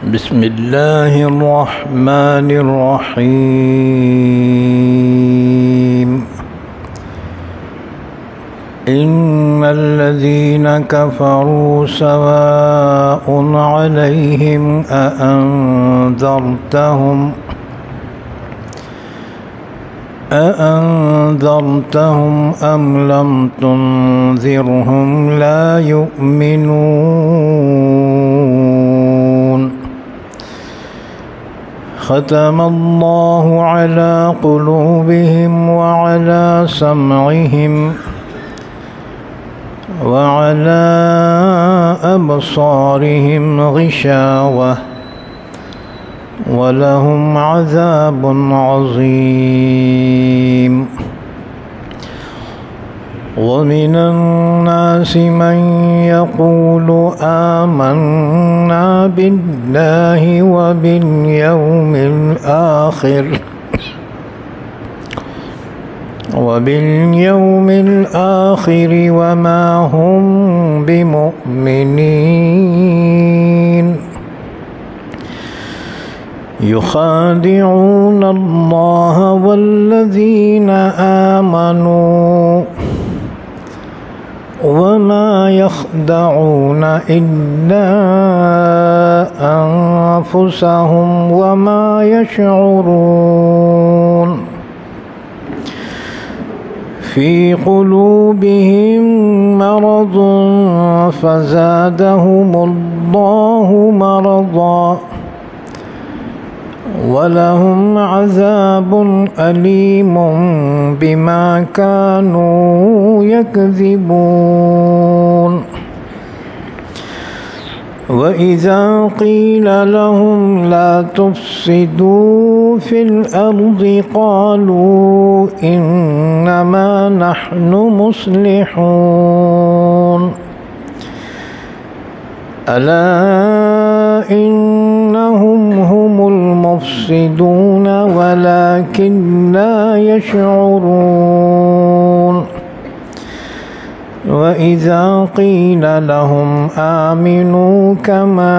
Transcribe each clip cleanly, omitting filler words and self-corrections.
بسم الله الرحمن الرحيم. إن الذين كفروا سواء عليهم أأنذرتهم أم لم تنذرهم لا يؤمنون. ختم الله على قلوبهم وعلى سمعهم وعلى أبصارهم غشاوة ولهم عذاب عظيم. ومن الناس من يقول آمنا بالله وباليوم الآخر وما هم بمؤمنين. يخادعون الله والذين آمنوا وما يخدعون إلا أنفسهم وما يشعرون. في قلوبهم مرض فزادهم الله مرضا ولهم عذاب أليم بما كانوا يكذبون. وإذا قيل لهم لا تفسدوا في الأرض قالوا إنما نحن مصلحون. ألا إنهم هم المفسدون ولكن لا يشعرون. وإذا قيل لهم آمنوا كما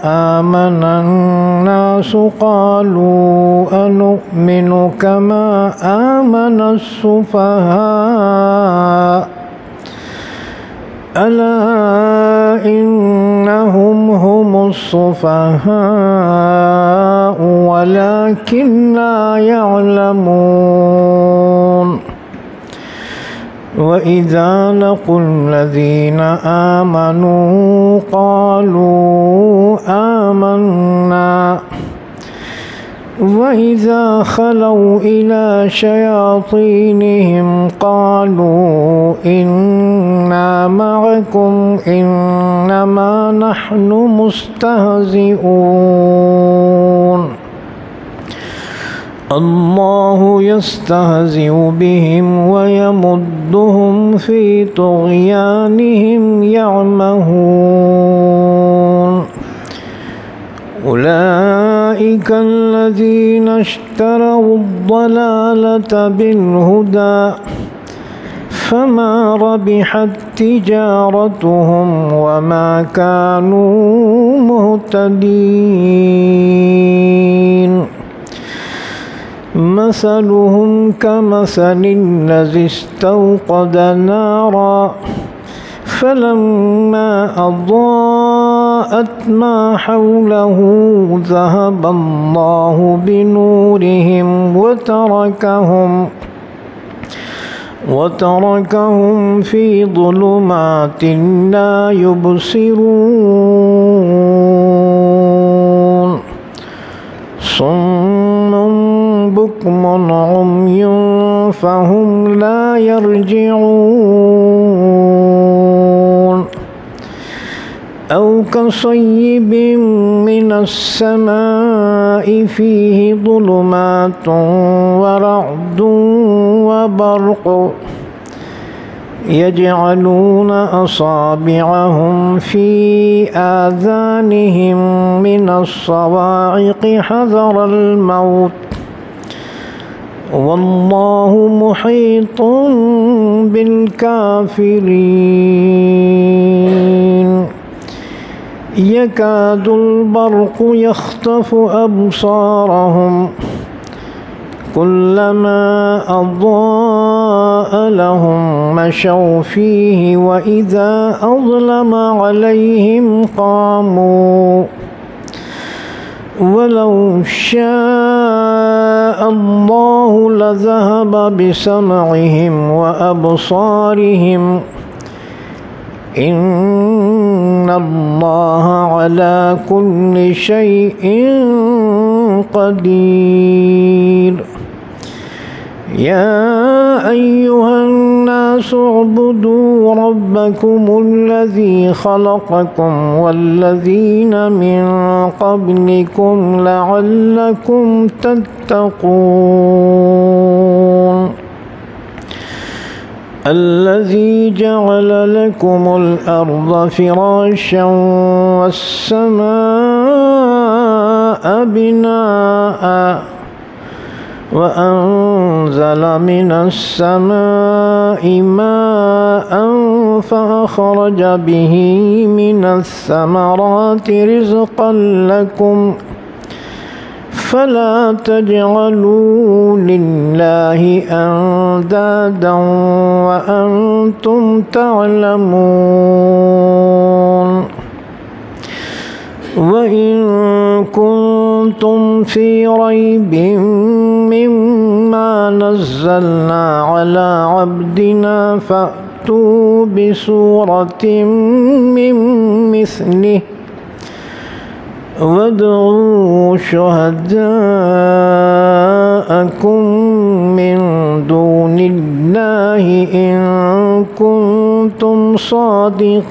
آمن الناس قالوا أنؤمن كما آمن السفهاء. ألا إنهم هم السفهاء ولكن لا يعلمون. وإذا لقوا الذين آمنوا قالوا آمنا وإذا خلوا إلى شياطينهم قالوا إنا معكم إنما نحن مستهزئون. الله يستهزئ بهم ويمدهم في طغيانهم يعمهون. أولئك الذين اشتروا الضلالة بالهدى فما ربحت تجارتهم وما كانوا مهتدين. مثلهم كمثل الذي استوقد نارا فلما أضاءت ما حوله ذهب الله بنورهم وتركهم في ظلمات لا يبصرون. صم بكم عمي فهم لا يرجعون. أو كصيب من السماء فيه ظلمات ورعد وبرق يجعلون أصابعهم في آذانهم من الصواعق حذر الموت والله محيط بالكافرين. يكاد البرق يخطف أبصارهم كلما أضاء لهم مشوا فيه وإذا أظلم عليهم قاموا ولو شاء الله لذهب بسمعهم وأبصارهم إن الله على كل شيء قدير يا أيها الناس اعبدوا ربكم الذي خلقكم والذين من قبلكم لعلكم تتقون الذي جعل لكم الأرض فراشا والسماء بناء وأنزل من السماء ماء فأخرج به من الثمرات رزقا لكم فلا تجعلوا لله أندادا وأنتم تعلمون وإن كنتم في ريب مما نزلنا على عبدنا فأتوا بسورة من مثله وادعوا شهداءكم من دون الله إن كنتم صادقين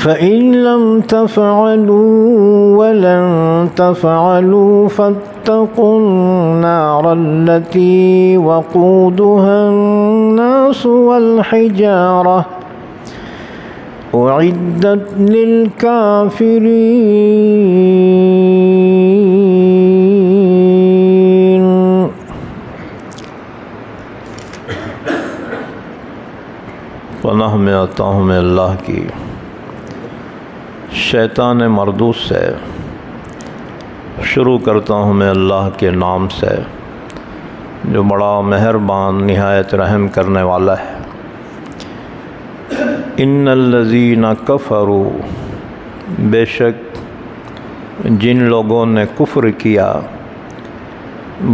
فإن لم تفعلوا ولن تفعلوا فاتقوا النار التي وقودها الناس والحجارة أعدت للكافرين۔ پناہ میں آتا ہوں میں اللہ کی شیطان مردود سے۔ شروع کرتا ہوں میں اللہ کے نام سے جو بڑا مہربان نہایت رحم کرنے والا ہے۔ ان الذین کفروا، بے شک جن لوگوں نے کفر کیا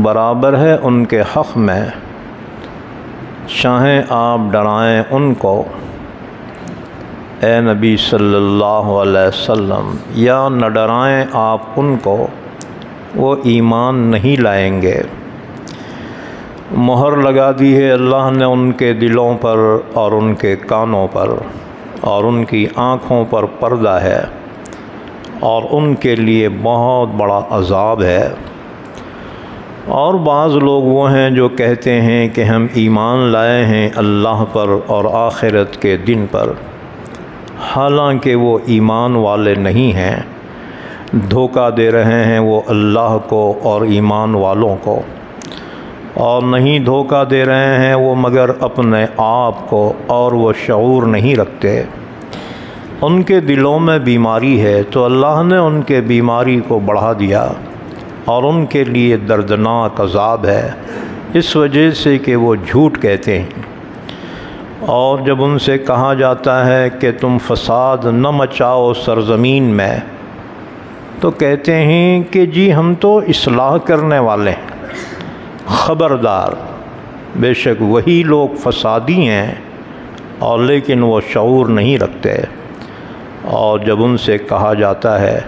برابر ہے ان کے حق میں، چاہیں آپ ڈرائیں ان کو اے نبی صلی اللہ علیہ وسلم، یا نہ ڈرائیں آپ ان کو، وہ ایمان نہیں لائیں گے۔ مہر لگا دی ہے اللہ نے ان کے دلوں پر اور ان کے کانوں پر اور ان کی آنکھوں پر پردہ ہے، اور ان کے لیے بہت بڑا عذاب ہے۔ اور بعض لوگ وہ ہیں جو کہتے ہیں کہ ہم ایمان لائے ہیں اللہ پر اور آخرت کے دن پر، حالانکہ وہ ایمان والے نہیں ہیں، دھوکہ دے رہے ہیں وہ اللہ کو اور ایمان والوں کو، اور نہیں دھوکہ دے رہے ہیں وہ مگر اپنے آپ کو، اور وہ شعور نہیں رکھتے۔ ان کے دلوں میں بیماری ہے تو اللہ نے ان کے بیماری کو بڑھا دیا، اور ان کے لیے دردناک عذاب ہے اس وجہ سے کہ وہ جھوٹ کہتے ہیں۔ اور جب ان سے کہا جاتا ہے کہ تم فساد نہ مچاؤ سرزمین میں، تو کہتے ہیں کہ جی ہم تو اصلاح کرنے والے ہیں۔ خبردار، بے شک وہی لوگ فسادی ہیں اور لیکن وہ شعور نہیں رکھتے۔ اور جب ان سے کہا جاتا ہے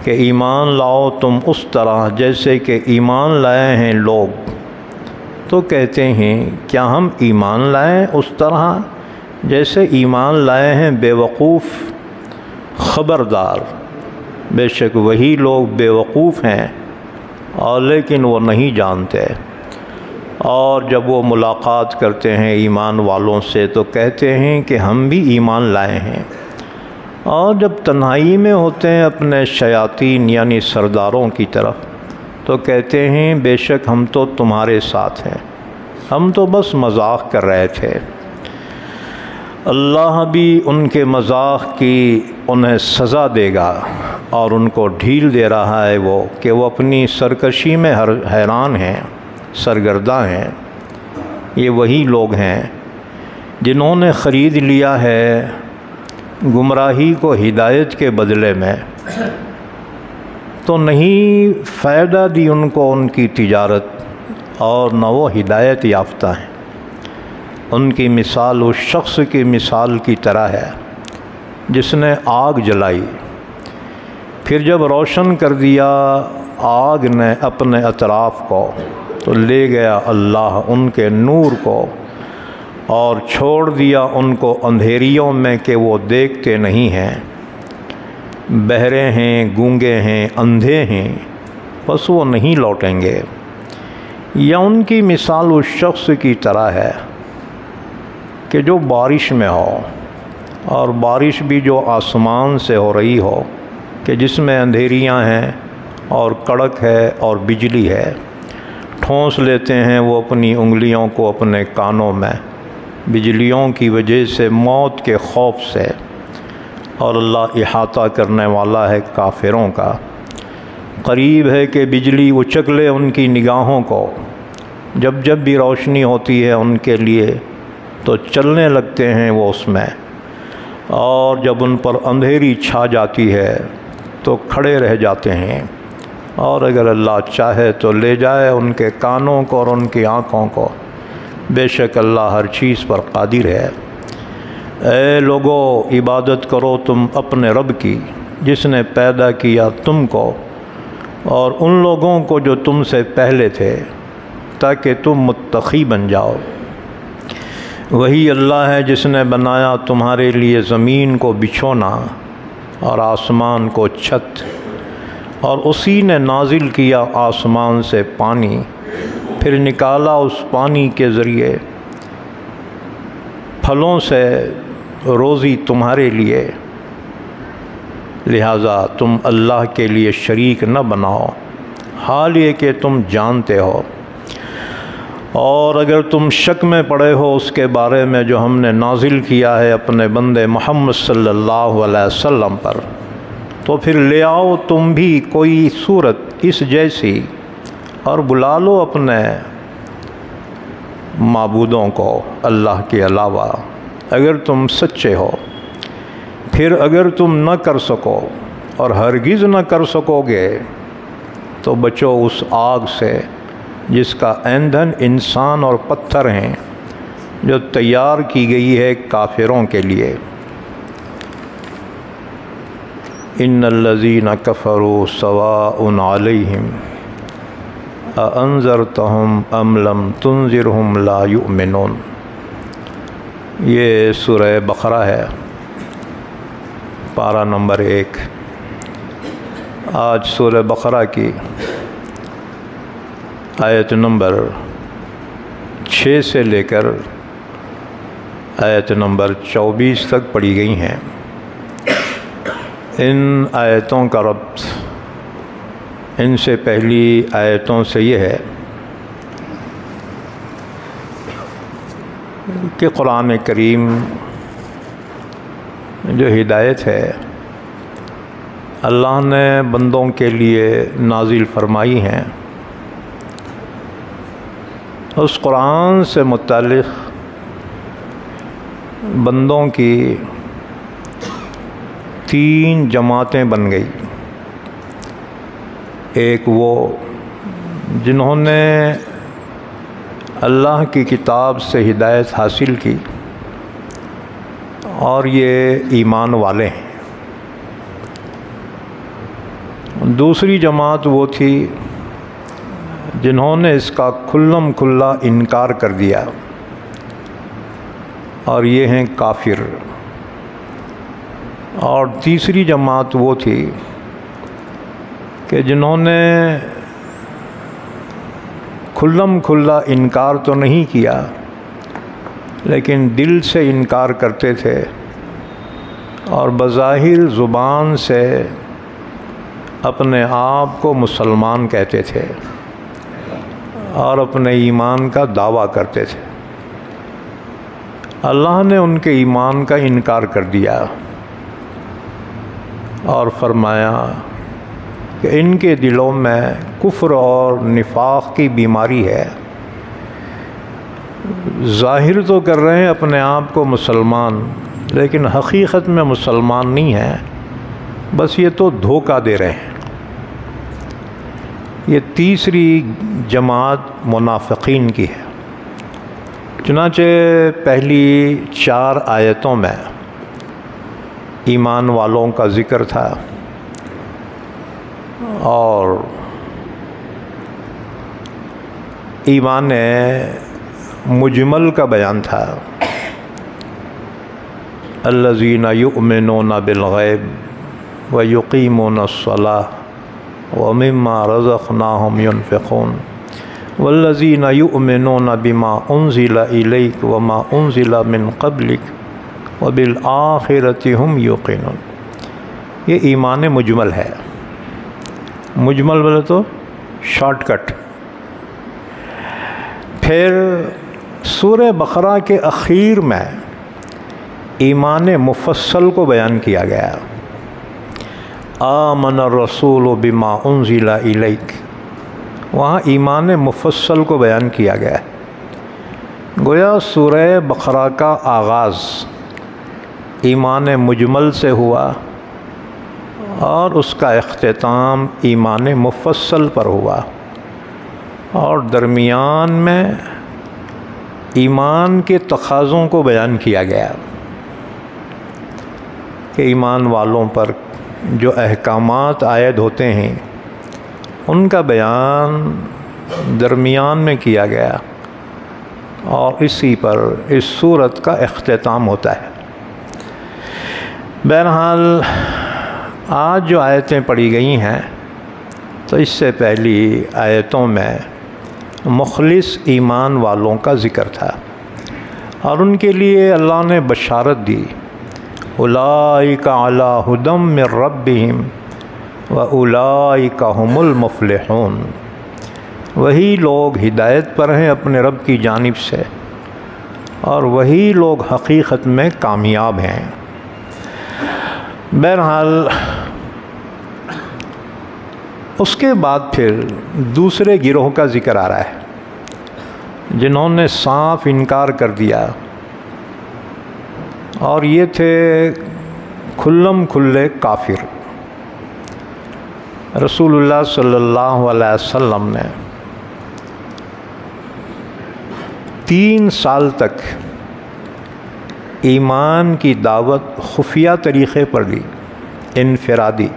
کہ ایمان لاؤ تم اس طرح جیسے کہ ایمان لائے ہیں لوگ، تو کہتے ہیں کیا ہم ایمان لائیں اس طرح جیسے ایمان لائے ہیں بے وقوف؟ خبردار، بے شک وہی لوگ بے وقوف ہیں اور لیکن وہ نہیں جانتے۔ اور جب وہ ملاقات کرتے ہیں ایمان والوں سے تو کہتے ہیں کہ ہم بھی ایمان لائے ہیں، اور جب تنہائی میں ہوتے ہیں اپنے شیاطین یعنی سرداروں کی طرف تو کہتے ہیں بے شک ہم تو تمہارے ساتھ ہیں، ہم تو بس مذاق کر رہے تھے۔ اللہ بھی ان کے مذاق کی انہیں سزا دے گا، اور ان کو ڈھیل دے رہا ہے وہ کہ وہ اپنی سرکشی میں حیران ہیں، سرگرداں ہیں۔ یہ وہی لوگ ہیں جنہوں نے خرید لیا ہے گمراہی کو ہدایت کے بدلے میں، تو نہیں فائدہ دی ان کو ان کی تجارت، اور نہ وہ ہدایت یافتہ ہیں۔ ان کی مثال اس شخص کی مثال کی طرح ہے جس نے آگ جلائی، پھر جب روشن کر دیا آگ نے اپنے اطراف کو، تو لے گیا اللہ ان کے نور کو اور چھوڑ دیا ان کو اندھیریوں میں کہ وہ دیکھتے نہیں ہیں۔ بہرے ہیں، گونگے ہیں، اندھے ہیں، بس وہ نہیں لوٹیں گے۔ یا ان کی مثال اس شخص کی طرح ہے کہ جو بارش میں ہو، اور بارش بھی جو آسمان سے ہو رہی ہو، کہ جس میں اندھیریاں ہیں اور کڑک ہے اور بجلی ہے، ٹھونس لیتے ہیں وہ اپنی انگلیوں کو اپنے کانوں میں بجلیوں کی وجہ سے، موت کے خوف سے، اور اللہ احاطہ کرنے والا ہے کافروں کا۔ قریب ہے کہ بجلی اچک لے ان کی نگاہوں کو، جب بھی روشنی ہوتی ہے ان کے لیے تو چلنے لگتے ہیں وہ اس میں، اور جب ان پر اندھیری چھا جاتی ہے تو کھڑے رہ جاتے ہیں، اور اگر اللہ چاہے تو لے جائے ان کے کانوں کو اور ان کی آنکھوں کو۔ بے شک اللہ ہر چیز پر قادر ہے۔ اے لوگو، عبادت کرو تم اپنے رب کی جس نے پیدا کیا تم کو اور ان لوگوں کو جو تم سے پہلے تھے، تاکہ تم متقی بن جاؤ۔ وہی اللہ ہے جس نے بنایا تمہارے لیے زمین کو بچھونا اور آسمان کو چھت، اور اسی نے نازل کیا آسمان سے پانی، پھر نکالا اس پانی کے ذریعے پھلوں سے روزی تمہارے لیے، لہذا تم اللہ کے لیے شریک نہ بناؤ، حال یہ کہ تم جانتے ہو۔ اور اگر تم شک میں پڑے ہو اس کے بارے میں جو ہم نے نازل کیا ہے اپنے بندے محمد صلی اللہ علیہ وسلم پر، تو پھر لے آؤ تم بھی کوئی صورت اس جیسی، اور بلا لو اپنے معبودوں کو اللہ کے علاوہ، اگر تم سچے ہو۔ پھر اگر تم نہ کر سکو اور ہرگز نہ کر سکو گے تو بچو اس آگ سے جس کا ایندھن انسان اور پتھر ہیں، جو تیار کی گئی ہے کافروں کے لیے۔ ان الذین کفروا سواء علیہم اانذرتہم ام لم تنذرہم لا یؤمنون۔ یہ سورہ بقرہ ہے، پارہ نمبر 1۔ آج سورہ بقرہ کی آیت نمبر 6 سے لے کر آیت نمبر 24 تک پڑھی گئی ہیں۔ ان آیتوں کا ربط ان سے پہلی آیتوں سے یہ ہے کہ قرآن کریم جو ہدایت ہے اللہ نے بندوں کے لیے نازل فرمائی ہیں، اس قرآن سے متعلق بندوں کی 3 جماعتیں بن گئی۔ ایک وہ جنہوں نے اللہ کی کتاب سے ہدایت حاصل کی اور یہ ایمان والے ہیں۔ دوسری جماعت وہ تھی جنہوں نے اس کا کھلم کھلا انکار کر دیا، اور یہ ہیں کافر۔ اور تیسری جماعت وہ تھی کہ جنہوں نے کھلم کھلا انکار تو نہیں کیا لیکن دل سے انکار کرتے تھے، اور بظاہر زبان سے اپنے آپ کو مسلمان کہتے تھے اور اپنے ایمان کا دعویٰ کرتے تھے، اللہ نے ان کے ایمان کا انکار کر دیا اور فرمایا کہ ان کے دلوں میں کفر اور نفاق کی بیماری ہے، ظاہر تو کر رہے ہیں اپنے آپ کو مسلمان، لیکن حقیقت میں مسلمان نہیں ہیں، بس یہ تو دھوکہ دے رہے ہیں۔ یہ تیسری جماعت منافقین کی ہے۔ چنانچہ پہلی 4 آیتوں میں ایمان والوں کا ذکر تھا اور ایمان مجمل کا بیان تھا، الذین یؤمنون بالغیب ویقیمون الصلاۃ ومما رزقناہم ینفقون والذین یؤمنون بما انزل الیک وما انزل من قبلک وبالآخرۃ ہم یوقنون۔ یہ ایمان مجمل ہے۔ مجمل بولے تو شارٹ کٹ۔ پھر سورہ بقرہ کے اخیر میں ایمان مفصل کو بیان کیا گیا، آمن الرسول بما انزل الیک، وہاں ایمان مفصل کو بیان کیا گیا۔ گویا سورہ بقرہ کا آغاز ایمان مجمل سے ہوا اور اس کا اختتام ایمان مفصل پر ہوا، اور درمیان میں ایمان کے تقاضوں کو بیان کیا گیا کہ ایمان والوں پر جو احکامات عائد ہوتے ہیں ان کا بیان درمیان میں کیا گیا، اور اسی پر اس سورت کا اختتام ہوتا ہے۔ بہرحال آج جو آیتیں پڑھی گئی ہیں تو اس سے پہلی آیتوں میں مخلص ایمان والوں کا ذکر تھا، اور ان کے لیے اللہ نے بشارت دی، اولئک علی ھدی من ربہم واولئک ھم المفلحون۔ وہی لوگ ہدایت پر ہیں اپنے رب کی جانب سے، اور وہی لوگ حقیقت میں کامیاب ہیں۔ بہرحال اس کے بعد پھر دوسرے گروہ کا ذکر آ رہا ہے جنہوں نے صاف انکار کر دیا، اور یہ تھے کھلم کھلے کافر۔ رسول اللہ صلی اللہ علیہ وسلم نے 3 سال تک ایمان کی دعوت خفیہ طریقے پر دی، انفرادی،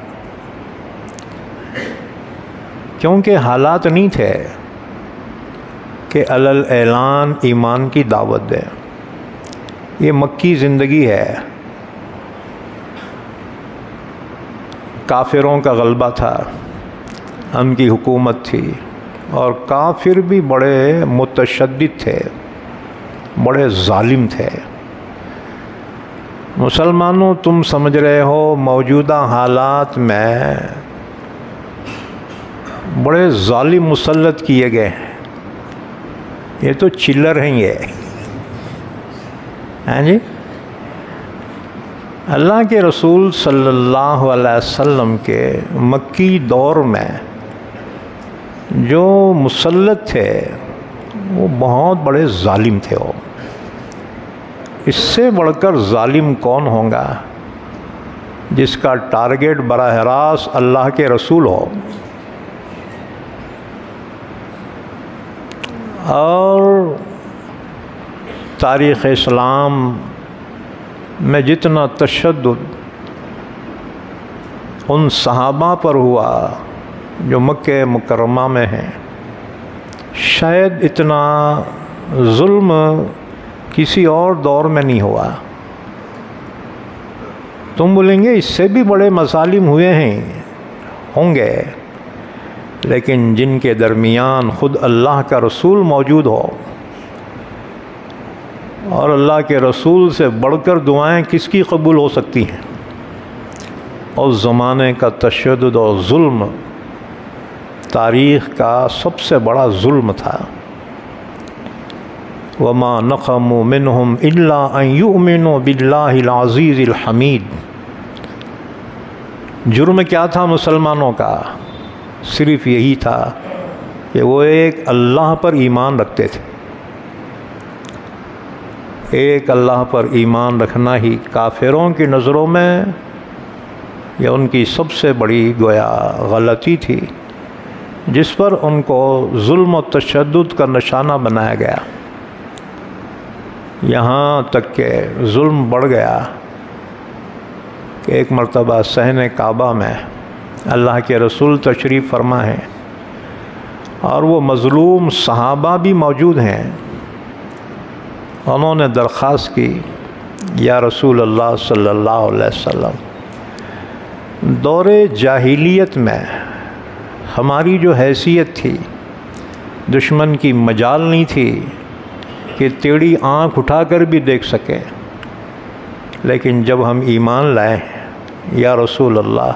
کیونکہ حالات نہیں تھے کہ علل اعلان ایمان کی دعوت دیں۔ یہ مکی زندگی ہے، کافروں کا غلبہ تھا، ان کی حکومت تھی، اور کافر بھی بڑے متشدد تھے، بڑے ظالم تھے۔ مسلمانوں، تم سمجھ رہے ہو موجودہ حالات میں بڑے ظالم مسلط کیے گئے ہیں، یہ تو چلر ہیں یہ، ہاں جی۔ اللہ کے رسول صلی اللہ علیہ وسلم کے مکی دور میں جو مسلط تھے وہ بہت بڑے ظالم تھے۔ وہ اس سے بڑھ کر ظالم کون ہوگا جس کا ٹارگیٹ براہ راست اللہ کے رسول ہو۔ اور تاریخ اسلام میں جتنا تشدد ان صحابہ پر ہوا جو مکہ مکرمہ میں ہیں، شاید اتنا ظلم کسی اور دور میں نہیں ہوا۔ تم بولیں گے اس سے بھی بڑے مظالم ہوئے ہیں، ہوں گے، لیکن جن کے درمیان خود اللہ کا رسول موجود ہو، اور اللہ کے رسول سے بڑھ کر دعائیں کس کی قبول ہو سکتی ہیں؟ اس زمانے کا تشدد اور ظلم تاریخ کا سب سے بڑا ظلم تھا۔ وما نقموا منهم الا ان يؤمنوا باللہ العزیز الحمید۔ جرم کیا تھا مسلمانوں کا؟ صرف یہی تھا کہ وہ ایک اللہ پر ایمان رکھتے تھے۔ ایک اللہ پر ایمان رکھنا ہی کافروں کی نظروں میں یہ ان کی سب سے بڑی گویا غلطی تھی، جس پر ان کو ظلم و تشدد کا نشانہ بنایا گیا، یہاں تک کہ ظلم بڑھ گیا کہ ایک مرتبہ صحن کعبہ میں اللہ کے رسول تشریف فرما ہیں اور وہ مظلوم صحابہ بھی موجود ہیں۔ انہوں نے درخواست کی، یا رسول اللہ صلی اللہ علیہ وسلم، دور جاہلیت میں ہماری جو حیثیت تھی، دشمن کی مجال نہیں تھی کہ ٹیڑھی آنکھ اٹھا کر بھی دیکھ سکیں، لیکن جب ہم ایمان لائے یا رسول اللہ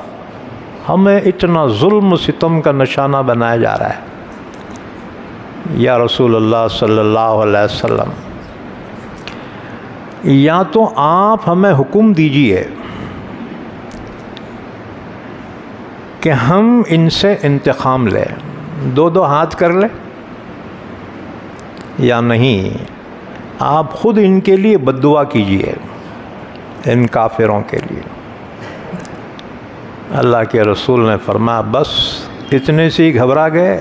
ہمیں اتنا ظلم و ستم کا نشانہ بنایا جا رہا ہے، یا رسول اللہ صلی اللہ علیہ وسلم یا تو آپ ہمیں حکم دیجئے کہ ہم ان سے انتقام لیں، دو ہاتھ کر لیں، یا نہیں آپ خود ان کے لیے بد دعا کیجئے، ان کافروں کے لیے۔ اللہ کے رسول نے فرمایا بس اتنے سے ہی گھبرا گئے،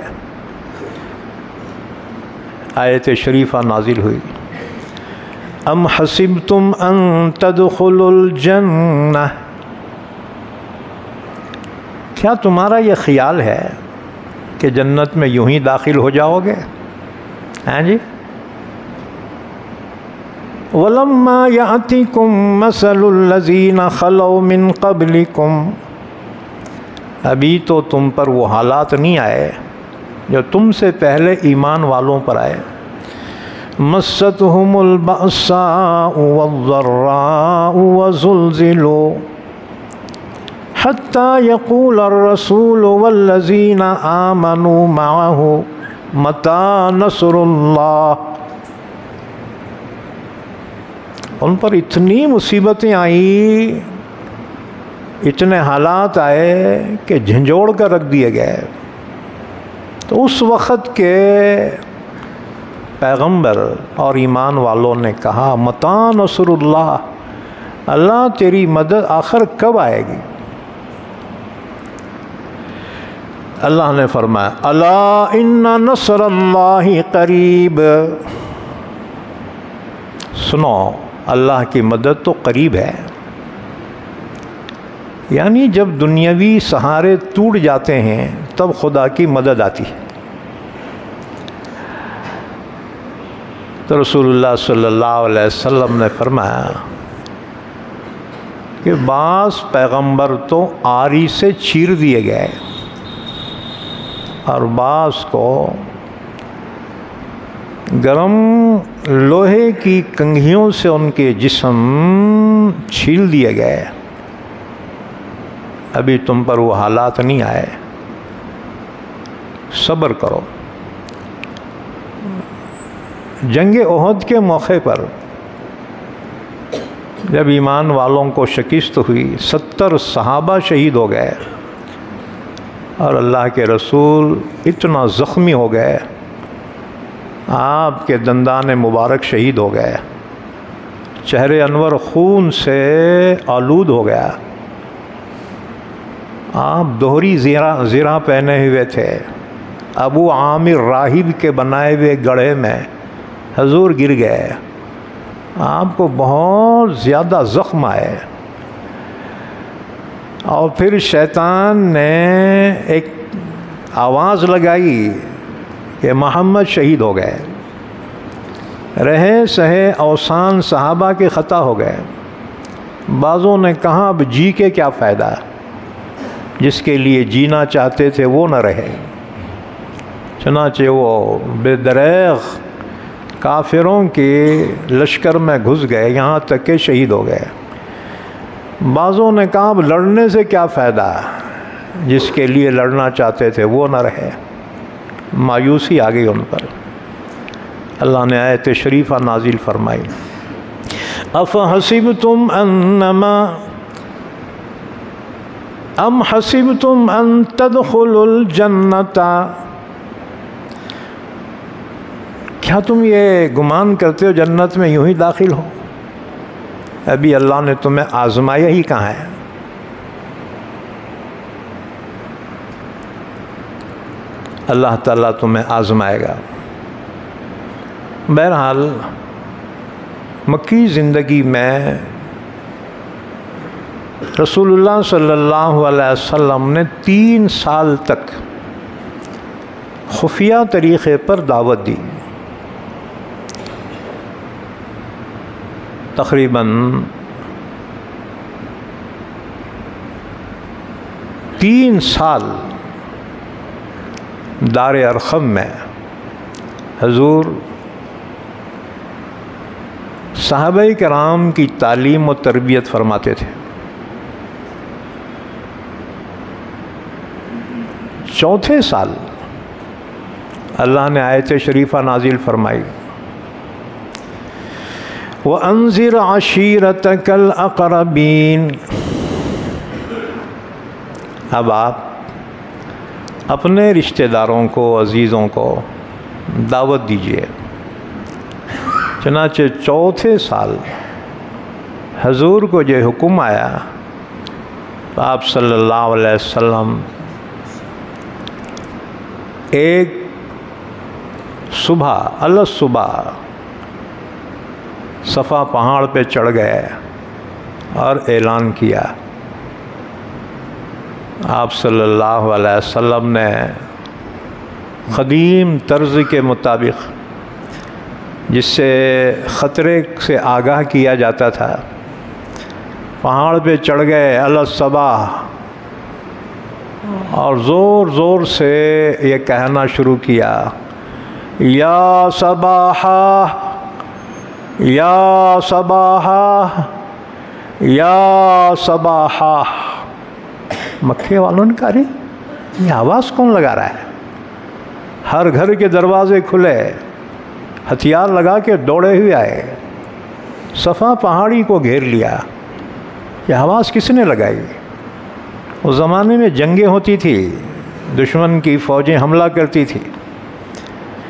آیت شریفہ نازل ہوئی، ام حسبتم ان تدخلوا الجنہ، کیا تمہارا یہ خیال ہے کہ جنت میں یوں ہی داخل ہو جاؤ گے؟ ہاں جی، وَلَمَّا يَأْتِكُمْ مَثَلُ الَّذِينَ خَلَوْا مِن قَبْلِكُمْ، ابھی تو تم پر وہ حالات نہیں آئے جو تم سے پہلے ایمان والوں پر آئے، مَسَّتْهُمُ الْبَأْسَاءُ وَالضَّرَّاءُ وَزُلْزِلُوا حَتَّى يَقُولَ الرَّسُولُ وَالَّذِينَ آمَنُوا مَعَهُ مَتَىٰ نَصْرُ اللَّهِ، ان پر اتنی مصیبتیں آئیں، اتنے حالات آئے کہ جھنجھوڑ کر رکھ دیے گئے، تو اس وقت کے پیغمبر اور ایمان والوں نے کہا متیٰ نصر اللہ، اللہ تیری مدد آخر کب آئے گی؟ اللہ نے فرمایا الا ان نصر اللہ قریب، سنو اللہ کی مدد تو قریب ہے، یعنی جب دنیاوی سہارے ٹوٹ جاتے ہیں تب خدا کی مدد آتی ہے۔ تو رسول اللہ صلی اللہ علیہ وسلم نے فرمایا کہ بعض پیغمبر تو آری سے چیر دیے گئے اور بعض کو گرم لوہے کی کنگھیوں سے ان کے جسم چھیل دیے گئے، ابھی تم پر وہ حالات نہیں آئے، صبر کرو۔ جنگ احد کے موقع پر جب ایمان والوں کو شکست ہوئی، 70 صحابہ شہید ہو گئے اور اللہ کے رسول اتنا زخمی ہو گئے، آپ کے دندان مبارک شہید ہو گئے، چہرے انور خون سے آلود ہو گیا، آپ دوہری زرہ پہنے ہوئے تھے، ابو عامر راہب کے بنائے ہوئے گڑھے میں حضور گر گئے، آپ کو بہت زیادہ زخم آئے، اور پھر شیطان نے ایک آواز لگائی کہ محمد شہید ہو گئے، رہے سہے اوسان صحابہ کے خطا ہو گئے، بعضوں نے کہا اب جی کے کیا فائدہ، جس کے لیے جینا چاہتے تھے وہ نہ رہے، چنانچہ وہ بے دریغ کافروں کے لشکر میں گھس گئے، یہاں تک کہ شہید ہو گئے۔ بعضوں نے کہا اب لڑنے سے کیا فائدہ، جس کے لیے لڑنا چاہتے تھے وہ نہ رہے، مایوسی آ گئی ان پر۔ اللہ نے آیت شریفہ نازل فرمائی، افحسبتم انما ام حسبتم ان تدخلوا الجنۃ، کیا تم یہ گمان کرتے ہو جنت میں یوں ہی داخل ہو؟ ابھی اللہ نے تمہیں آزمایا ہی کہاں ہے۔ اللہ تعالیٰ تمہیں آزمائے گا۔ بہرحال مکی زندگی میں رسول اللہ صلی اللہ علیہ وسلم نے 3 سال تک خفیہ طریقے پر دعوت دی۔ تقریباً 3 سال دار ارقم میں حضور صحابہ کرام کی تعلیم و تربیت فرماتے تھے۔ 4تھے سال اللہ نے آیت شریفہ نازل فرمائی، وَأَنذِرْ عَشِيرَتَكَ الْأَقْرَبِينَ۔ اب آپ اپنے رشتہ داروں کو، عزیزوں کو دعوت دیجیے۔ چنانچہ 4تھے سال حضور کو جو حکم آیا تو آپ صلی اللہ علیہ وسلم ایک صبح صفا پہاڑ پہ چڑھ گئے اور اعلان کیا۔ آپ صلی اللہ علیہ وسلم نے قدیم طرز کے مطابق، جس سے خطرے سے آگاہ کیا جاتا تھا، پہاڑ پہ چڑھ گئے الصباح، اور زور زور سے یہ کہنا شروع کیا، یا صباحا یا صباحا یا صباحا۔ مکے والوں نے کہا، یہ آواز کون لگا رہا ہے؟ ہر گھر کے دروازے کھلے، ہتھیار لگا کے دوڑے ہوئے آئے، صفا پہاڑی کو گھیر لیا۔ یہ آواز کس نے لگائی؟ اس زمانے میں جنگیں ہوتی تھی، دشمن کی فوجیں حملہ کرتی تھی،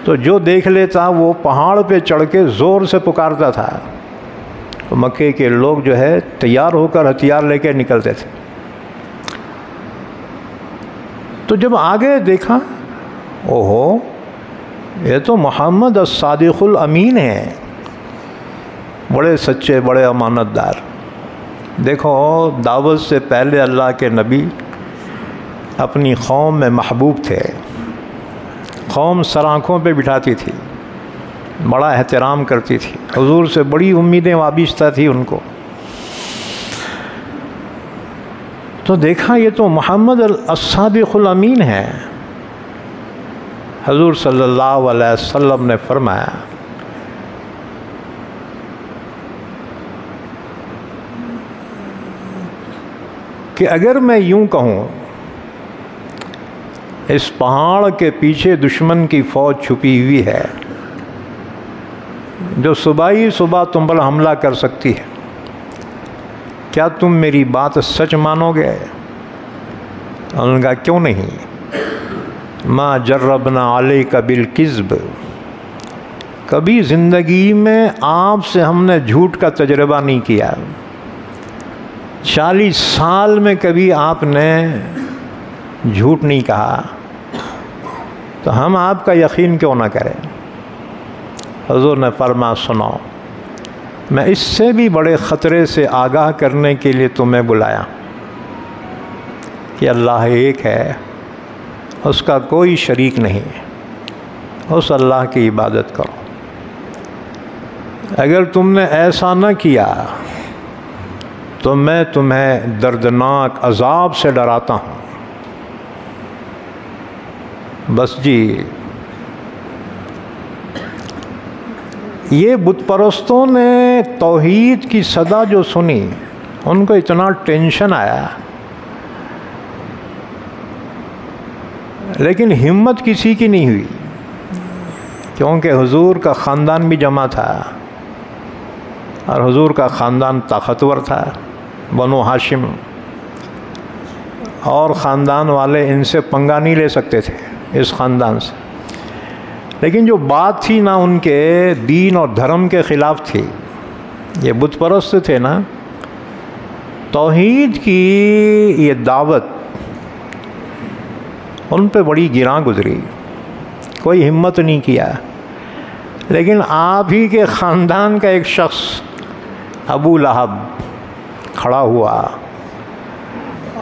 تو جو دیکھ لیتا وہ پہاڑ پہ چڑھ کے زور سے پکارتا تھا، تو مکے کے لوگ جو ہے تیار ہو کر ہتھیار لے کے نکلتے تھے۔ تو جب آگے دیکھا، اوہو، یہ تو محمد الصادق الامین ہیں، بڑے سچے، بڑے امانت دار۔ دیکھو، دعوت سے پہلے اللہ کے نبی اپنی قوم میں محبوب تھے، قوم سر آنکھوں پہ بٹھاتی تھی، بڑا احترام کرتی تھی، حضور سے بڑی امیدیں وابستہ تھی ان کو۔ تو دیکھا یہ تو محمد الصادق الامین ہے۔ حضور صلی اللہ علیہ وسلم نے فرمایا کہ اگر میں یوں کہوں اس پہاڑ کے پیچھے دشمن کی فوج چھپی ہوئی ہے جو صبح ہی صبح تم پر حملہ کر سکتی ہے، کیا تم میری بات سچ مانو گے؟ انہوں نے کہا کیوں نہیں، ما جربنا علیک بالکذب، کبھی زندگی میں آپ سے ہم نے جھوٹ کا تجربہ نہیں کیا، 40 سال میں کبھی آپ نے جھوٹ نہیں کہا، تو ہم آپ کا یقین کیوں نہ کریں؟ حضور نے فرمایا سنو، میں اس سے بھی بڑے خطرے سے آگاہ کرنے کے لیے تمہیں بلایا کہ اللہ ایک ہے، اس کا کوئی شریک نہیں، اس اللہ کی عبادت کرو۔ اگر تم نے ایسا نہ کیا تو میں تمہیں دردناک عذاب سے ڈراتا ہوں۔ بس جی، یہ بت پرستوں نے توحید کی صدا جو سنی، ان کو اتنا ٹینشن آیا، لیکن ہمت کسی کی نہیں ہوئی کیونکہ حضور کا خاندان بھی جمع تھا اور حضور کا خاندان طاقتور تھا، بنو ہاشم، اور خاندان والے ان سے پنگا نہیں لے سکتے تھے اس خاندان سے۔ لیکن جو بات تھی نا ان کے دین اور دھرم کے خلاف تھی، یہ بت پرست تھے نا، توحید کی یہ دعوت ان پہ بڑی گراں گزری، کوئی ہمت نہیں کیا۔ لیکن آپ ہی کے خاندان کا ایک شخص ابو لہب کھڑا ہوا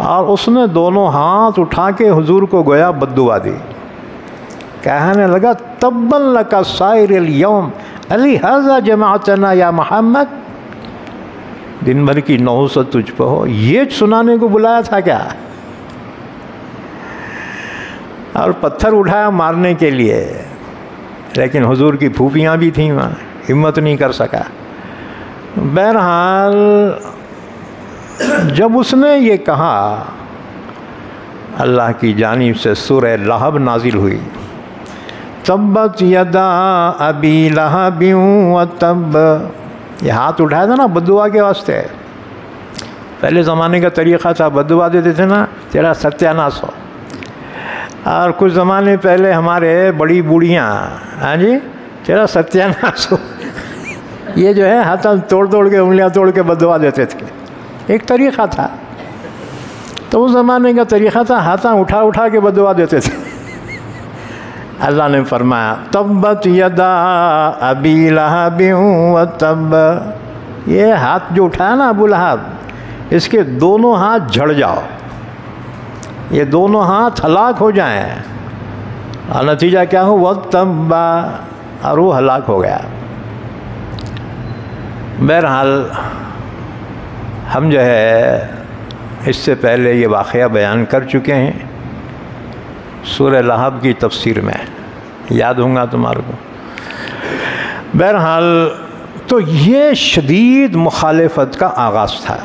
اور اس نے دونوں ہاتھ اٹھا کے حضور کو گویا بد دعا دی، کہنے لگا تبا لک سائر الیوم لہذا جمعتنا یا محمد، دن بھر کی نحوست تجھ پہ ہو، یہ سنانے کو بلایا تھا کیا؟ اور پتھر اٹھایا مارنے کے لیے، لیکن حضور کی پھوپھیاں بھی تھیں وہاں، ہمت نہیں کر سکا۔ بہرحال جب اس نے یہ کہا، اللہ کی جانب سے سورہ لہب نازل ہوئی، تبت یدا ابی لہب وتب، یہ ہاتھ اٹھایا تھا نا بد دعا کے واسطے۔ پہلے زمانے کا طریقہ تھا، بد دعا دیتے تھے نا تیرا ستیہ ناس ہو۔ اور کچھ زمانے پہلے ہمارے بڑی بوڑھیاں، ہاں جی تیرا ستیہ ناس ہو، یہ جو ہے ہاتھ توڑ توڑ کے انگلیاں توڑ کے بد دعا دیتے تھے، ایک طریقہ تھا۔ تو اس زمانے کا طریقہ تھا، ہاتھ اٹھا اٹھا کے بد دعا دیتے تھے۔ اللہ نے فرمایا تبت یدا ابی لہب وتب، یہ ہاتھ جو اٹھایا نا ابو لہب، اس کے دونوں ہاتھ جھڑ جاؤ، یہ دونوں ہاتھ ہلاک ہو جائیں۔ اور نتیجہ کیا ہو؟ وتب، اور وہ ہلاک ہو گیا۔ بہرحال ہم جو ہے اس سے پہلے یہ واقعہ بیان کر چکے ہیں سورہ لہب کی تفسیر میں، یاد ہوں گا تمہارے کو۔ بہرحال تو یہ شدید مخالفت کا آغاز تھا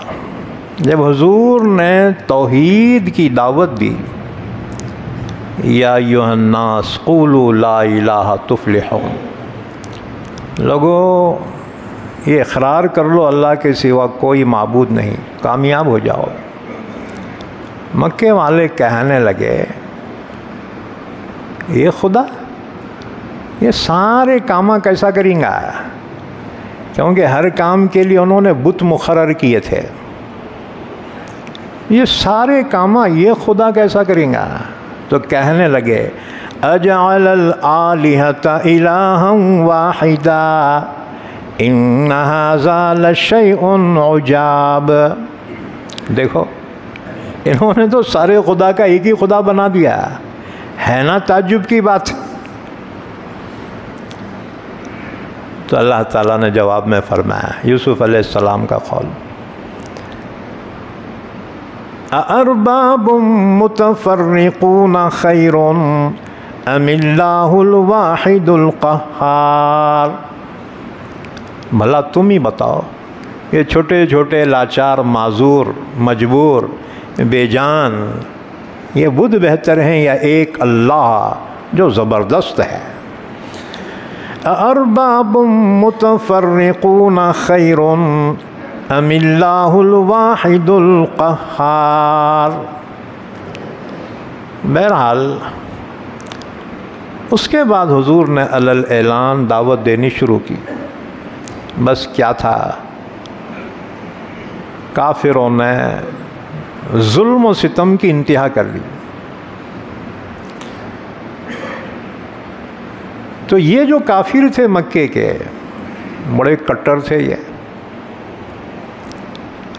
جب حضور نے توحید کی دعوت دی، یا ایھا الناس قولوا لا الہ تفلحوا، لوگو یہ اقرار کر لو اللہ کے سوا کوئی معبود نہیں، کامیاب ہو جاؤ۔ مکے والے کہنے لگے یہ خدا یہ سارے کام کیسا کریں گا، کیونکہ ہر کام کے لیے انہوں نے بت مقرر کیے تھے، یہ سارے کام یہ خدا کیسا کریں گا؟ تو کہنے لگے اجعل الآلہۃ الہا واحدا ان ھذا لشیء عجاب۔ دیکھو انہوں نے تو سارے خدا کا ایک ہی خدا بنا دیا، ہے نا تعجب کی بات۔ تو اللہ تعالیٰ نے جواب میں فرمایا، یوسف علیہ السلام کا قول، اَأَرْبَابٌ مُتَفَرِّقُونَ خَيْرٌ أَمِ اللَّهُ الْوَاحِدُ الْقَهَّارُ، بھلا تم ہی بتاؤ یہ چھوٹے چھوٹے لاچار، معذور، مجبور، بے جان، یہ بدھ بہتر ہیں یا ایک اللہ جو زبردست ہے؟ اَأَرْبَابٌ مُتَفَرِّقُونَ خَيْرٌ أَمِ اللَّهُ الْوَاحِدُ الْقَهَّارُ۔ بہرحال اس کے بعد حضور نے علی الاعلان دعوت دینی شروع کی۔ بس کیا تھا، کافروں نے ظلم و ستم کی انتہا کر دی۔ تو یہ جو کافر تھے مکے کے، بڑے کٹر تھے یہ،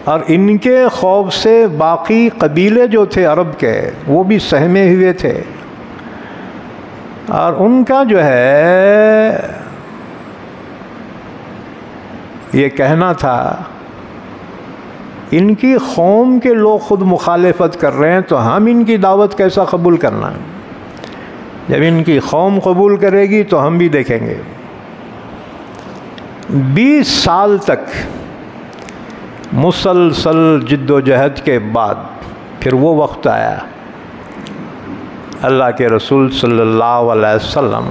اور ان کے خوف سے باقی قبیلے جو تھے عرب کے وہ بھی سہمے ہوئے تھے، اور ان کا جو ہے یہ کہنا تھا ان کی قوم کے لوگ خود مخالفت کر رہے ہیں تو ہم ان کی دعوت کیسا قبول کرنا، جب ان کی قوم قبول کرے گی تو ہم بھی دیکھیں گے۔ 20 سال تک مسلسل جد و جہد کے بعد پھر وہ وقت آیا، اللہ کے رسول صلی اللہ علیہ وسلم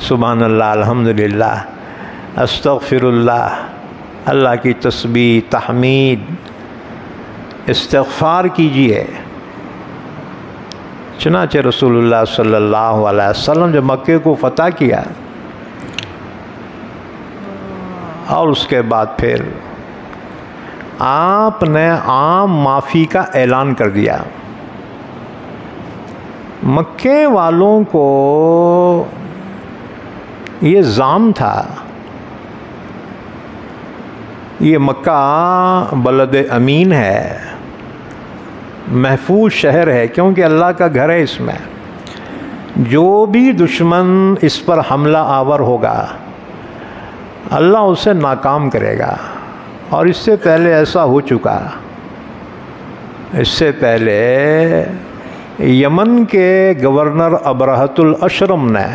سبحان اللہ، الحمدللہ، استغفراللہ، اللہ کی تسبیح، تحمید، استغفار کیجئے۔ چنانچہ رسول اللہ صلی اللہ علیہ وسلم جب مکے کو فتح کیا اور اس کے بعد پھر آپ نے عام معافی کا اعلان کر دیا۔ مکے والوں کو یہ زعم تھا، یہ مکہ بلد امین ہے، محفوظ شہر ہے، کیونکہ اللہ کا گھر ہے، اس میں جو بھی دشمن اس پر حملہ آور ہوگا اللہ اسے ناکام کرے گا۔ اور اس سے پہلے ایسا ہو چکا، اس سے پہلے یمن کے گورنر ابرہۃ الاشرم نے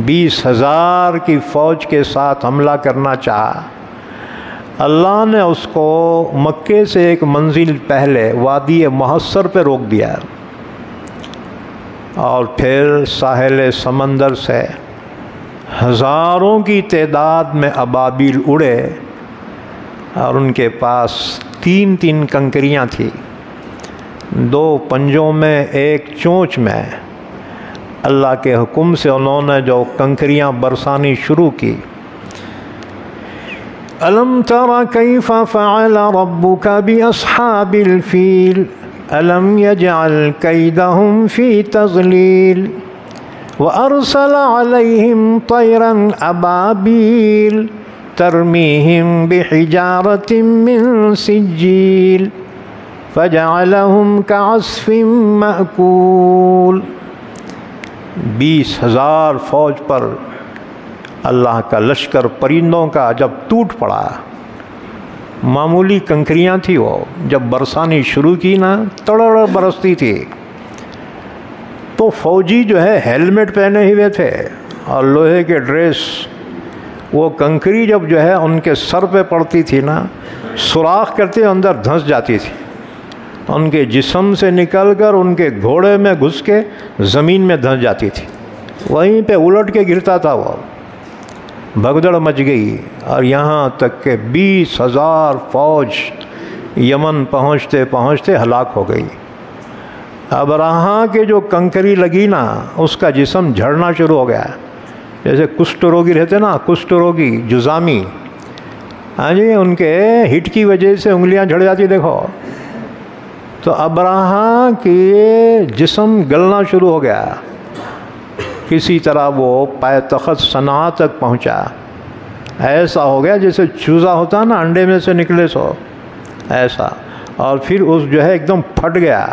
20,000 کی فوج کے ساتھ حملہ کرنا چاہا، اللہ نے اس کو مکے سے ایک منزل پہلے وادی محصر پہ روک دیا، اور پھر ساحل سمندر سے ہزاروں کی تعداد میں ابابیل اڑے، اور ان کے پاس 3 کنکریاں تھیں، 2 پنجوں میں، 1 چونچ میں۔ اللہ کے حکم سے انہوں نے جو کنکریاں برسانی شروع کی، أَلَمْ تَرَ كَيْفَ فَعَلَ رَبُّكَ بِأَصْحَابِ الْفِيلِ أَلَمْ يَجْعَلْ كَيْدَهُمْ فِي تَضْلِيلٍ وَأَرْسَلَ عَلَيْهِمْ طَيْرًا أَبَابِيلَ تَرْمِيهِمْ بِحِجَارَةٍ مِّن سِجِّيلٍ فَجَعَلَهُمْ كَعَصْفٍ مَأْكُولٍ۔ 20,000 فوج پر اللہ کا لشکر پرندوں کا جب ٹوٹ پڑا، معمولی کنکریاں تھی، وہ جب برسانی شروع کی نا، تڑڑ برستی تھی، تو فوجی جو ہے ہیلمٹ پہنے ہوئے تھے اور لوہے کے ڈریس، وہ کنکری جب جو ہے ان کے سر پہ پڑتی تھی نا، سوراخ کرتے اندر دھنس جاتی تھی، ان کے جسم سے نکل کر ان کے گھوڑے میں گھس کے زمین میں دھنس جاتی تھی، وہیں پہ الٹ کے گرتا تھا، وہ بھگدڑ مچ گئی، اور یہاں تک کہ 20,000 فوج یمن پہنچتے پہنچتے ہلاک ہو گئی۔ ابراہا کے جو کنکری لگی نا، اس کا جسم جھڑنا شروع ہو گیا، جیسے کشٹ روگی رہتے نا، کشٹ روگی جزامی، ہاں جی، ان کے ہٹ کی وجہ سے انگلیاں جھڑ جاتی، دیکھو، تو ابراہا کے جسم گلنا شروع ہو گیا، کسی طرح وہ پائے تخت صنعاء تک پہنچا، ایسا ہو گیا جیسے چوزا ہوتا نا انڈے میں سے نکلے سو، ایسا، اور پھر اس جو ہے ایک دم پھٹ گیا،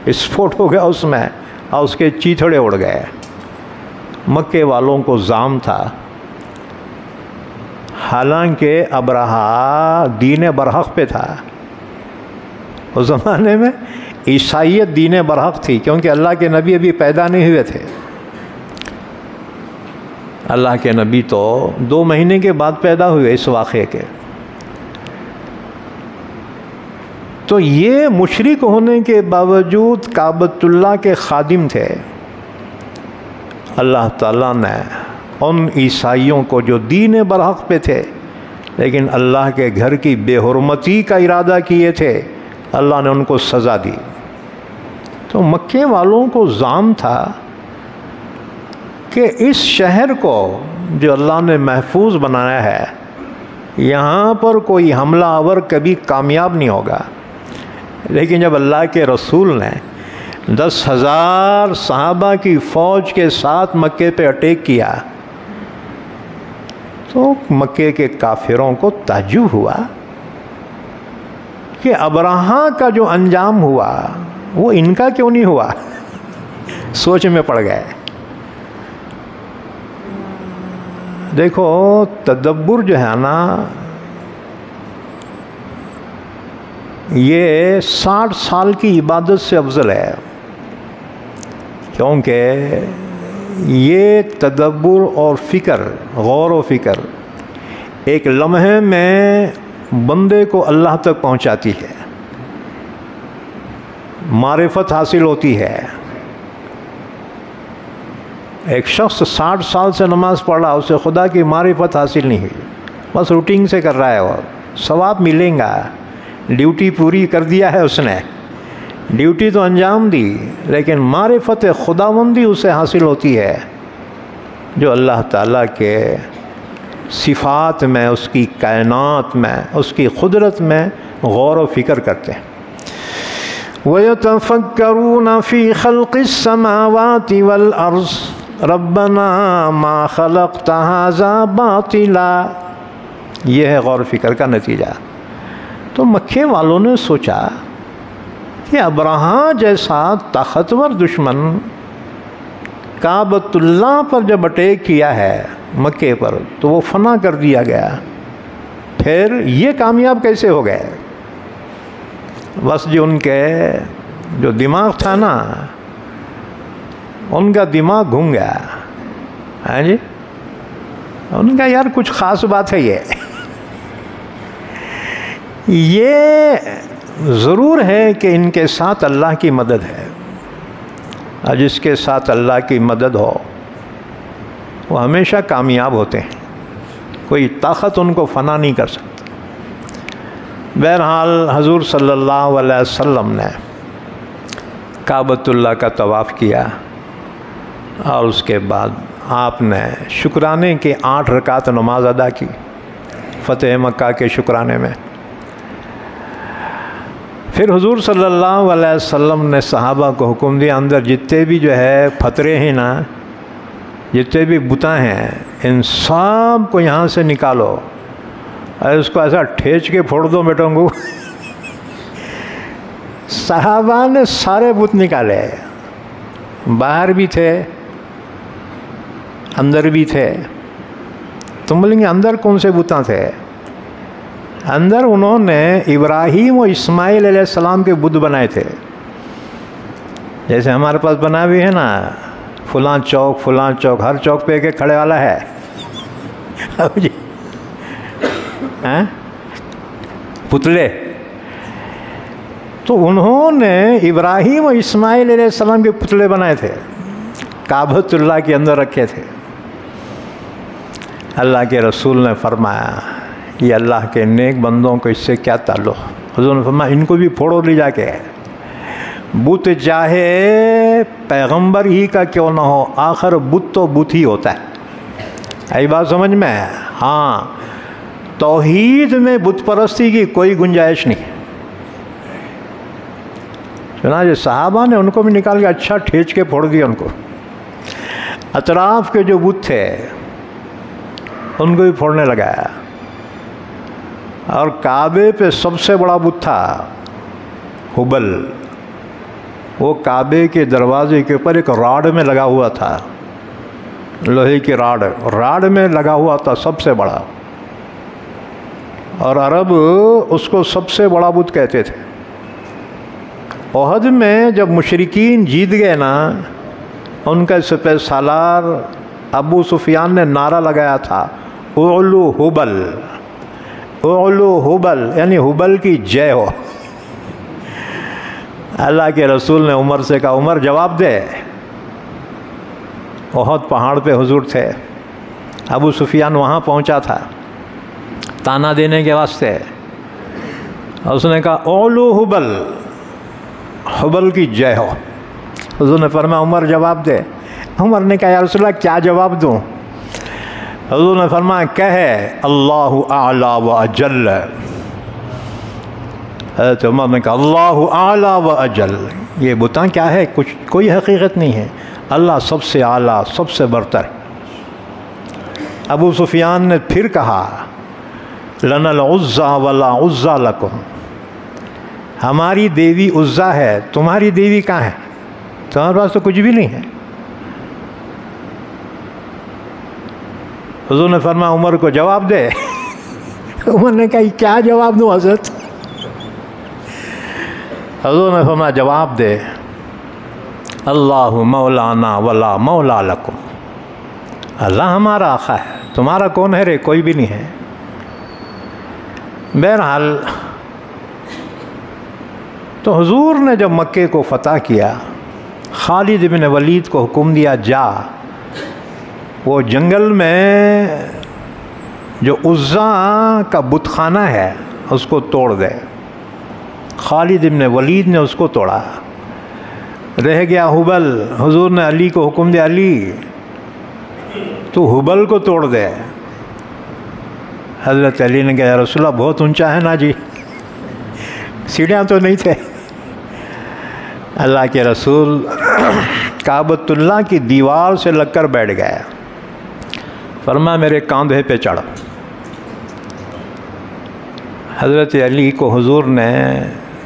اسفوٹ ہو گیا اس میں، اور اس کے چیتھڑے اڑ گئے۔ مکے والوں کو زعم تھا، حالانکہ ابرہا دین برحق پہ تھا، اس زمانے میں عیسائیت دین برحق تھی، کیونکہ اللہ کے نبی ابھی پیدا نہیں ہوئے تھے، اللہ کے نبی تو 2 مہینے کے بعد پیدا ہوئے اس واقعے کے۔ تو یہ مشرک ہونے کے باوجود کعبۃ اللہ کے خادم تھے۔ اللہ تعالیٰ نے ان عیسائیوں کو جو دین برحق پہ تھے لیکن اللہ کے گھر کی بے حرمتی کا ارادہ کیے تھے، اللہ نے ان کو سزا دی۔ تو مکے والوں کو زعم تھا کہ اس شہر کو جو اللہ نے محفوظ بنایا ہے، یہاں پر کوئی حملہ آور کبھی کامیاب نہیں ہوگا۔ لیکن جب اللہ کے رسول نے 10,000 صحابہ کی فوج کے ساتھ مکے پہ اٹیک کیا تو مکے کے کافروں کو تعجب ہوا کہ ابراہا کا جو انجام ہوا وہ ان کا کیوں نہیں ہوا، سوچ میں پڑ گئے۔ دیکھو تدبر جو ہے نا، یہ 60 سال کی عبادت سے افضل ہے، کیونکہ یہ تدبر اور فکر، غور و فکر ایک لمحے میں بندے کو اللہ تک پہنچاتی ہے، معرفت حاصل ہوتی ہے۔ ایک شخص 60 سال سے نماز پڑھ رہا، اسے خدا کی معرفت حاصل نہیں ہوئی، بس روٹین سے کر رہا ہے، وہ ثواب ملیں گا، ڈیوٹی پوری کر دیا ہے اس نے، ڈیوٹی تو انجام دی، لیکن معرفت خداوندی اسے حاصل ہوتی ہے جو اللہ تعالیٰ کے صفات میں، اس کی کائنات میں، اس کی قدرت میں غور و فکر کرتے ہیں۔ وَيَتَفَكَّرُونَ فِي خَلْقِ السَّمَاوَاتِ وَالْأَرْضِ رَبَّنَا مَا خَلَقْتَ هَذَا بَاطِلًا، یہ ہے غور و فکر کا نتیجہ۔ تو مکے والوں نے سوچا کہ ابرہہ جیسا طاقتور دشمن کعبۃ اللہ پر جب اٹیک کیا ہے مکے پر تو وہ فنا کر دیا گیا، پھر یہ کامیاب کیسے ہو گئے؟ بس جو ان کے جو دماغ تھا نا، ان کا دماغ گھوم گیا، ہاں جی، ان کا یار کچھ خاص بات ہے یہ ضرور ہے کہ ان کے ساتھ اللہ کی مدد ہے، اور جس کے ساتھ اللہ کی مدد ہو وہ ہمیشہ کامیاب ہوتے ہیں، کوئی طاقت ان کو فنا نہیں کر سکتی۔ بہرحال حضور صلی اللہ علیہ وسلم نے کعبۃ اللہ کا طواف کیا، اور اس کے بعد آپ نے شکرانے کی 8 رکعت نماز ادا کی فتح مکہ کے شکرانے میں۔ پھر حضور صلی اللہ علیہ وسلم نے صحابہ کو حکم دیا، اندر جتنے بھی جو ہے پھترے ہیں نا، جتنے بھی بتاں ہیں، ان سب کو یہاں سے نکالو، اور اس کو ایسا ٹھیچ کے پھوڑ دو بیٹوں کو۔ صحابہ نے سارے بت نکالے، باہر بھی تھے اندر بھی تھے۔ تم بولیں گے اندر کون سے بتاں تھے؟ اندر انہوں نے ابراہیم و اسماعیل علیہ السلام کے بت بنائے تھے، جیسے ہمارے پاس بنا بھی ہے نا، فلاں چوک فلاں چوک، ہر چوک پہ ایک کھڑے والا ہے جی، پتلے۔ تو انہوں نے ابراہیم و اسماعیل علیہ السلام کے پتلے بنائے تھے، کعبۃ اللہ کے اندر رکھے تھے۔ اللہ کے رسول نے فرمایا یہ اللہ کے نیک بندوں کو اس سے کیا تعلق؟ حضور نے فرمایا ان کو بھی پھوڑو لے جا کے، بت چاہے پیغمبر ہی کا کیوں نہ ہو، آخر بت تو بت ہی ہوتا ہے۔ ای بات سمجھ میں؟ ہاں، توحید میں بت پرستی کی کوئی گنجائش نہیں۔ چنانچہ صحابہ نے ان کو بھی نکال کے اچھا ٹھیچ کے پھوڑ دیا ان کو۔ اطراف کے جو بت تھے ان کو بھی پھوڑنے لگایا، اور کعبے پہ سب سے بڑا بت تھا ہبل، وہ کعبے کے دروازے کے اوپر ایک راڈ میں لگا ہوا تھا، لوہے کی راڈ میں لگا ہوا تھا، سب سے بڑا، اور عرب اس کو سب سے بڑا بت کہتے تھے۔ احد میں جب مشرکین جیت گئے نا، ان کا سپہ سالار ابو سفیان نے نعرہ لگایا تھا، اعلو ہبل، اعلو ہبل، یعنی ہبل کی جے ہو۔ اللہ کے رسول نے عمر سے کہا عمر جواب دے۔ احد پہاڑ پہ حضور تھے، ابو سفیان وہاں پہنچا تھا تانا دینے کے واسطے، اس نے کہا اعلو ہبل، ہبل کی جے ہو۔ حضور نے فرمایا عمر جواب دے۔ عمر نے کہا یا رسول اللہ کیا جواب دوں؟ حضور نے فرمایا کہے اللہ اعلیٰ و اجل۔ حضرت عمر نے کہا اللہ اعلیٰ و اجل، یہ بتاں کیا ہے؟ کچھ کوئی حقیقت نہیں ہے، اللہ سب سے اعلیٰ، سب سے برتر۔ ابو سفیان نے پھر کہا لنا العزیٰ ولا عزیٰ لکم، ہماری دیوی عزیٰ ہے، تمہاری دیوی کہاں ہے؟ تمہارے پاس تو کچھ بھی نہیں ہے۔ حضور نے فرمایا عمر کو جواب دے۔ عمر نے کہا کیا جواب دوں حضرت؟ حضور نے فرمایا جواب دے اللہ مولانا ولا مولا لکم، اللہ ہمارا آقا ہے، تمہارا کون ہے رے؟ کوئی بھی نہیں ہے۔ بہرحال تو حضور نے جب مکے کو فتح کیا، خالد بن ولید کو حکم دیا جا وہ جنگل میں جو عزا کا بت خانہ ہے اس کو توڑ دے. خالد ابن ولید نے اس کو توڑا. رہ گیا حبل. حضور نے علی کو حکم دیا علی تو حبل کو توڑ دے. حضرت علی نے کہا یا رسول اللہ بہت اونچا ہے نا جی, سیڑھیاں تو نہیں تھے. اللہ کے رسول کعبۃ اللہ کی دیوار سے لگ کر بیٹھ گئے. فرمایا میرے کاندھے پہ چڑھ. حضرت علی کو حضور نے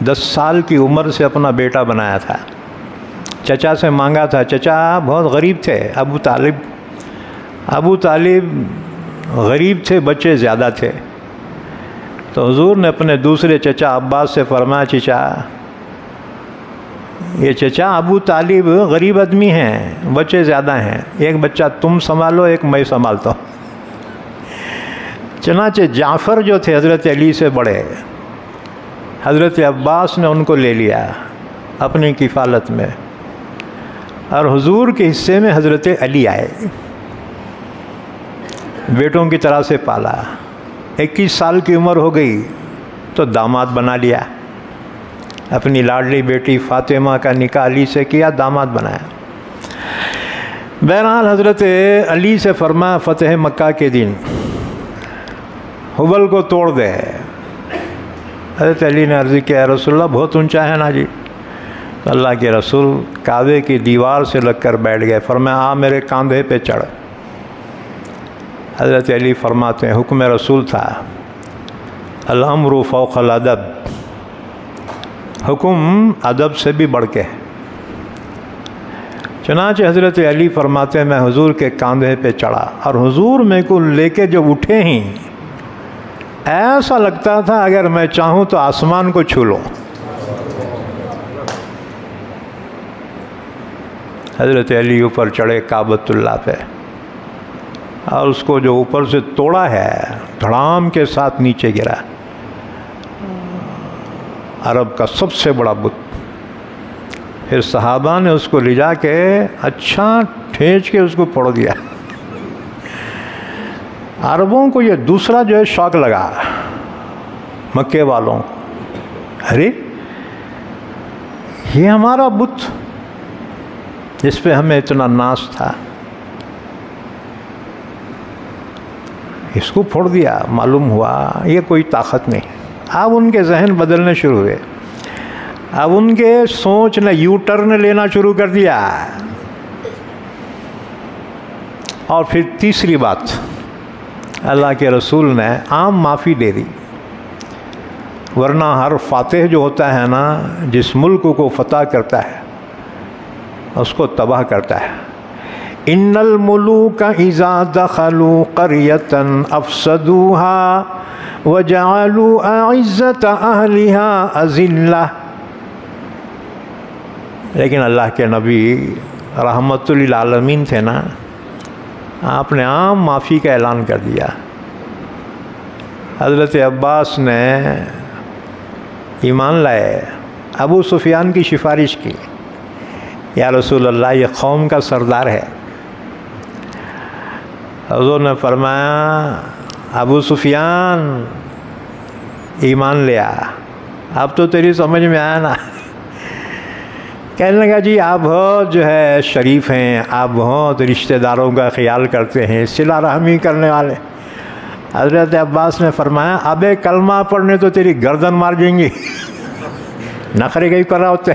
10 سال کی عمر سے اپنا بیٹا بنایا تھا. چچا سے مانگا تھا. چچا بہت غریب تھے. ابو طالب غریب تھے, بچے زیادہ تھے. تو حضور نے اپنے دوسرے چچا عباس سے فرمایا چچا یہ چچا ابو طالب غریب آدمی ہیں, بچے زیادہ ہیں, ایک بچہ تم سنبھالو ایک میں سنبھالتا ہوں. چنانچہ جعفر جو تھے حضرت علی سے بڑے, حضرت عباس نے ان کو لے لیا اپنی کفالت میں, اور حضور کے حصے میں حضرت علی آئے. بیٹوں کی طرح سے پالا. 21 سال کی عمر ہو گئی تو داماد بنا لیا. اپنی لاڈلی بیٹی فاطمہ کا نکاح علی سے کیا, داماد بنایا. بہرحال حضرت علی سے فرمایا فتح مکہ کے دن حبل کو توڑ دے. حضرت علی نے عرض کیا رسول اللہ بہت اونچا ہے نا جی. تو اللہ کے رسول کعبے کی دیوار سے لگ کر بیٹھ گئے. فرمایا آ میرے کاندھے پہ چڑھ. حضرت علی فرماتے ہیں حکم رسول تھا الامر فوق الادب, حکم ادب سے بھی بڑھ کے. چنانچہ حضرت علی فرماتے ہیں میں حضور کے کاندھے پہ چڑھا اور حضور میرے کو لے کے جب اٹھے ہی ایسا لگتا تھا اگر میں چاہوں تو آسمان کو چھو لوں. حضرت علی اوپر چڑھے کعبۃ اللہ پہ اور اس کو جو اوپر سے توڑا ہے دھڑام کے ساتھ نیچے گرا. عرب کا سب سے بڑا بت. پھر صحابہ نے اس کو لے جا کے اچھا ٹھینچ کے اس کو پھوڑ دیا. عربوں کو یہ دوسرا جو ہے شوق لگا مکے والوں کو, ارے یہ ہمارا بت جس پہ ہمیں اتنا ناز تھا اس کو پھوڑ دیا. معلوم ہوا یہ کوئی طاقت نہیں. اب ان کے ذہن بدلنے شروع ہوئے. اب ان کے سوچ نے یو ٹرن لینا شروع کر دیا. اور پھر تیسری بات اللہ کے رسول نے عام معافی دے دی. ورنہ ہر فاتح جو ہوتا ہے نا, جس ملک کو فتح کرتا ہے اس کو تباہ کرتا ہے. ان الملوک اذا دخلوا قریۃ افسدوها وجعلوا اعزۃ اہلها اذلہ. لیکن اللہ کے نبی رحمت للعالمین تھے نا, آپ نے عام معافی کا اعلان کر دیا. حضرت عباس نے ایمان لائے. ابو سفیان کی سفارش کی یا رسول اللہ یہ قوم کا سردار ہے. حضور نے فرمایا ابو سفیان ایمان لیا, اب تو تیری سمجھ میں آیا نا. کہنے لگا جی آپ بہت جو ہے شریف ہیں, آپ بہت رشتہ داروں کا خیال کرتے ہیں, صلہ رحمی کرنے والے. حضرت عباس نے فرمایا ابے کلمہ پڑھنے تو تیری گردن مار دیں گی, نخرے گئی کر رہا ہوتے.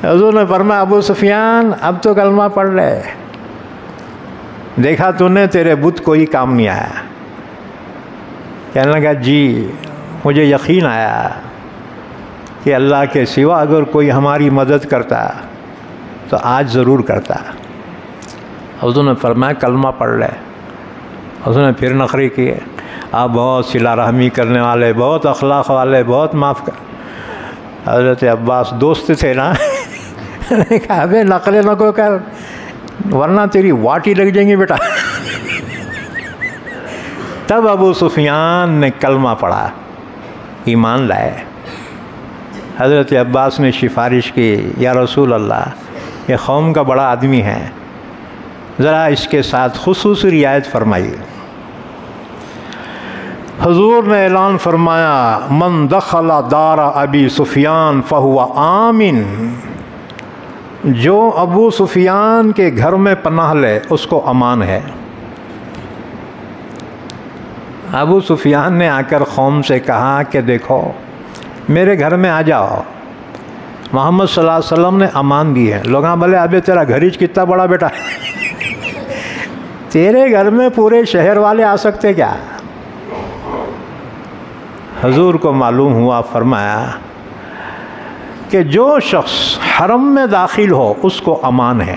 حضور نے فرمایا ابو سفیان اب تو کلمہ پڑھ لے, دیکھا تو نے تیرے بت کوئی کام نہیں آیا. کہنے لگا جی مجھے یقین آیا کہ اللہ کے سوا اگر کوئی ہماری مدد کرتا تو آج ضرور کرتا. حضور نے فرمایا کلمہ پڑھ لے. حضور نے پھر نخرے کیے, آپ بہت صلہ رحمی کرنے والے, بہت اخلاق والے, بہت معاف کر. حضرت عباس دوست تھے نا, کہا ابے نقلے نہ کو کر ورنہ تیری واٹی لگ جائیں گی بیٹا. تب ابو سفیان نے کلمہ پڑھا, ایمان لائے. حضرت عباس نے سفارش کی یا رسول اللہ یہ قوم کا بڑا آدمی ہے, ذرا اس کے ساتھ خصوصی رعایت فرمائیے۔ حضور نے اعلان فرمایا من دخل دار ابی سفیان فہو آمن، جو ابو سفیان کے گھر میں پناہ لے اس کو امان ہے۔ ابو سفیان نے آ کر قوم سے کہا کہ دیکھو میرے گھر میں آ جاؤ، محمد صلی اللہ علیہ وسلم نے امان دی ہے۔ لوگ ہاں بھلے ابھی تیرا گھر ہی کتنا بڑا بیٹا تیرے گھر میں پورے شہر والے آ سکتے کیا؟ حضور کو معلوم ہوا، فرمایا کہ جو شخص حرم میں داخل ہو اس کو امان ہے۔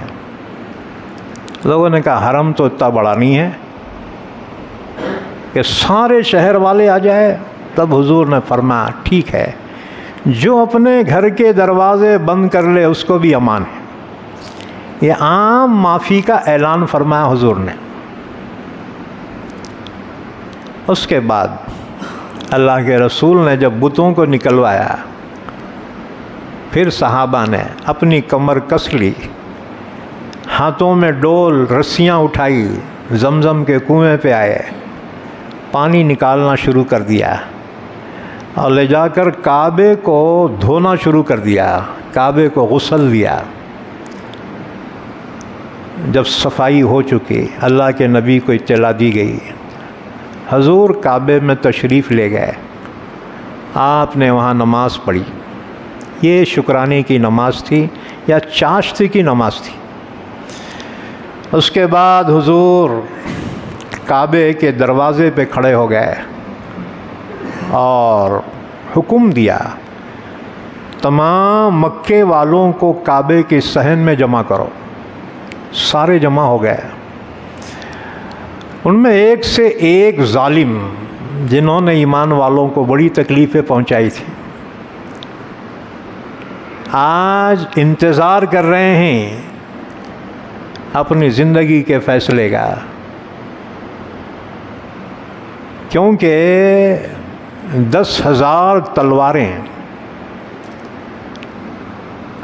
لوگوں نے کہا حرم تو اتنا بڑا نہیں ہے کہ سارے شہر والے آ جائے۔ تب حضور نے فرمایا ٹھیک ہے، جو اپنے گھر کے دروازے بند کر لے اس کو بھی امان ہے۔ یہ عام معافی کا اعلان فرمایا حضور نے۔ اس کے بعد اللہ کے رسول نے جب بتوں کو نکلوایا، پھر صحابہ نے اپنی کمر کس لی، ہاتھوں میں ڈول رسیاں اٹھائی، زمزم کے کنویں پہ آئے، پانی نکالنا شروع کر دیا اور لے جا کر کعبے کو دھونا شروع کر دیا، کعبے کو غسل دیا۔ جب صفائی ہو چکی، اللہ کے نبی کو اطلاع دی گئی، حضور کعبے میں تشریف لے گئے، آپ نے وہاں نماز پڑھی۔ یہ شکرانے کی نماز تھی یا چاشتی کی نماز تھی۔ اس کے بعد حضور کعبے کے دروازے پہ کھڑے ہو گئے اور حکم دیا تمام مکے والوں کو کعبے کے صحن میں جمع کرو۔ سارے جمع ہو گئے۔ ان میں ایک سے ایک ظالم جنہوں نے ایمان والوں کو بڑی تکلیفیں پہنچائی تھی، آج انتظار کر رہے ہیں اپنی زندگی کے فیصلے کا، کیونکہ 10,000 تلواریں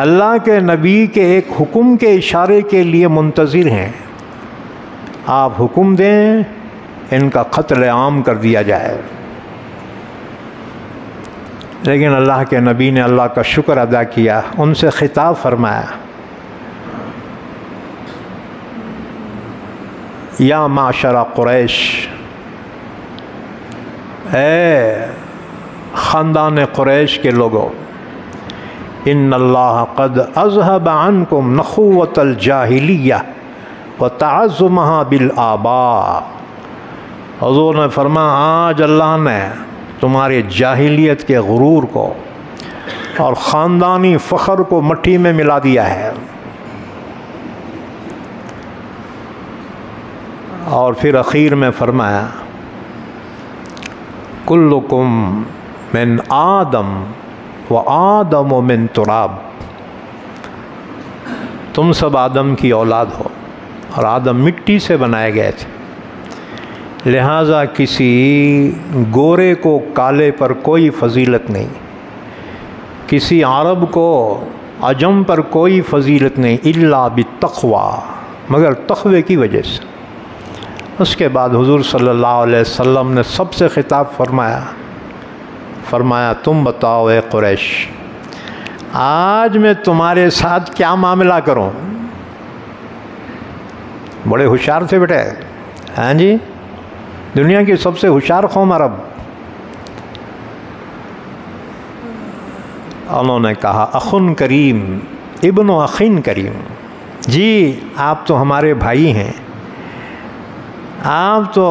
اللہ کے نبی کے ایک حکم کے اشارے کے لیے منتظر ہیں۔ آپ حکم دیں ان کا قتل عام کر دیا جائے۔ لیکن اللہ کے نبی نے اللہ کا شکر ادا کیا، ان سے خطاب فرمایا یا معشر قریش، اے خاندان قریش کے لوگوں، ان اللہ قد اذهب عنکم نخوۃ الجاہلیہ وتعظمها بالآباء۔ حضور نے فرمایا آج اللہ نے تمہارے جاہلیت کے غرور کو اور خاندانی فخر کو مٹی میں ملا دیا ہے۔ اور پھر اخیر میں فرمایا کلکم من آدم و آدم من تراب، تم سب آدم کی اولاد ہو اور آدم مٹی سے بنائے گئے تھے، لہٰذا کسی گورے کو کالے پر کوئی فضیلت نہیں، کسی عرب کو عجم پر کوئی فضیلت نہیں، الا بالتقوی، مگر تقوی کی وجہ سے۔ اس کے بعد حضور صلی اللہ علیہ وسلم نے سب سے خطاب فرمایا تم بتاؤ اے قریش، آج میں تمہارے ساتھ کیا معاملہ کروں؟ بڑے ہوشیار تھے بیٹے، ہاں جی، دنیا کی سب سے ہوشیار قوم عرب۔ انہوں نے کہا اخن کریم ابن و اخن کریم، جی آپ تو ہمارے بھائی ہیں، آپ تو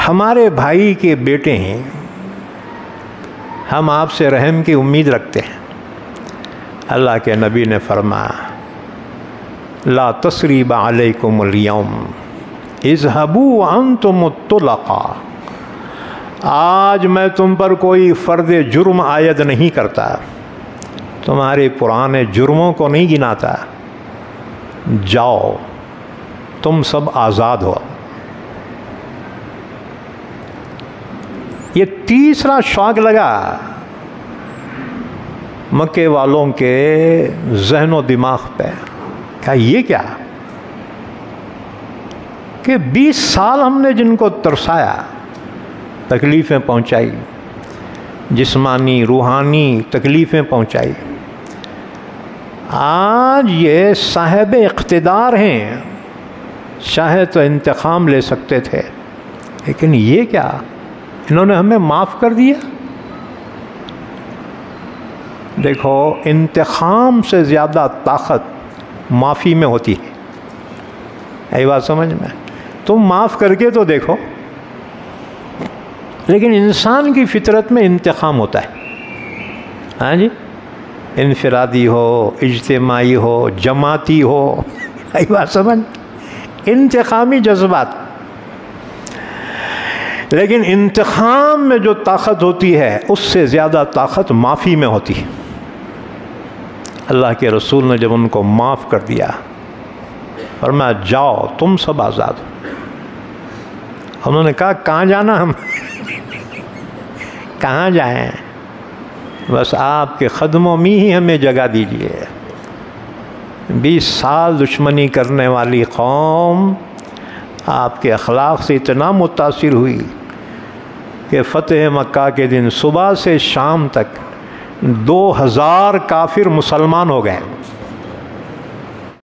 ہمارے بھائی کے بیٹے ہیں، ہم آپ سے رحم کی امید رکھتے ہیں۔ اللہ کے نبی نے فرمایا لا تثریب علیکم اليوم اذهبوا وانتم الطلقاء، آج میں تم پر کوئی فرد جرم عائد نہیں کرتا، تمہارے پرانے جرموں کو نہیں گناتا، جاؤ تم سب آزاد ہو۔ یہ تیسرا شوق لگا مکے والوں کے ذہن و دماغ پہ، کہا یہ کیا؟ کہ 20 سال ہم نے جن کو ترسایا، تکلیفیں پہنچائی، جسمانی روحانی تکلیفیں پہنچائی، آج یہ صاحب اقتدار ہیں، چاہے تو انتقام لے سکتے تھے، لیکن یہ کیا، انہوں نے ہمیں معاف کر دیا۔ دیکھو، انتقام سے زیادہ طاقت معافی میں ہوتی ہے، یہی بات سمجھ میں؟ تم معاف کر کے تو دیکھو۔ لیکن انسان کی فطرت میں انتقام ہوتا ہے، ہاں جی، انفرادی ہو، اجتماعی ہو، جماعتی ہو، یہی بات سمجھ، انتقامی جذبات۔ لیکن انتقام میں جو طاقت ہوتی ہے اس سے زیادہ طاقت معافی میں ہوتی ہے۔ اللہ کے رسول نے جب ان کو معاف کر دیا، فرمایا جاؤ تم سب آزاد ہو۔ انہوں نے کہا کہاں جانا، ہم کہاں جائیں، بس آپ کے قدموں میں ہی ہمیں جگہ دیجیے۔ 20 سال دشمنی کرنے والی قوم آپ کے اخلاق سے اتنا متاثر ہوئی کہ فتح مکہ کے دن صبح سے شام تک 2000 کافر مسلمان ہو گئے۔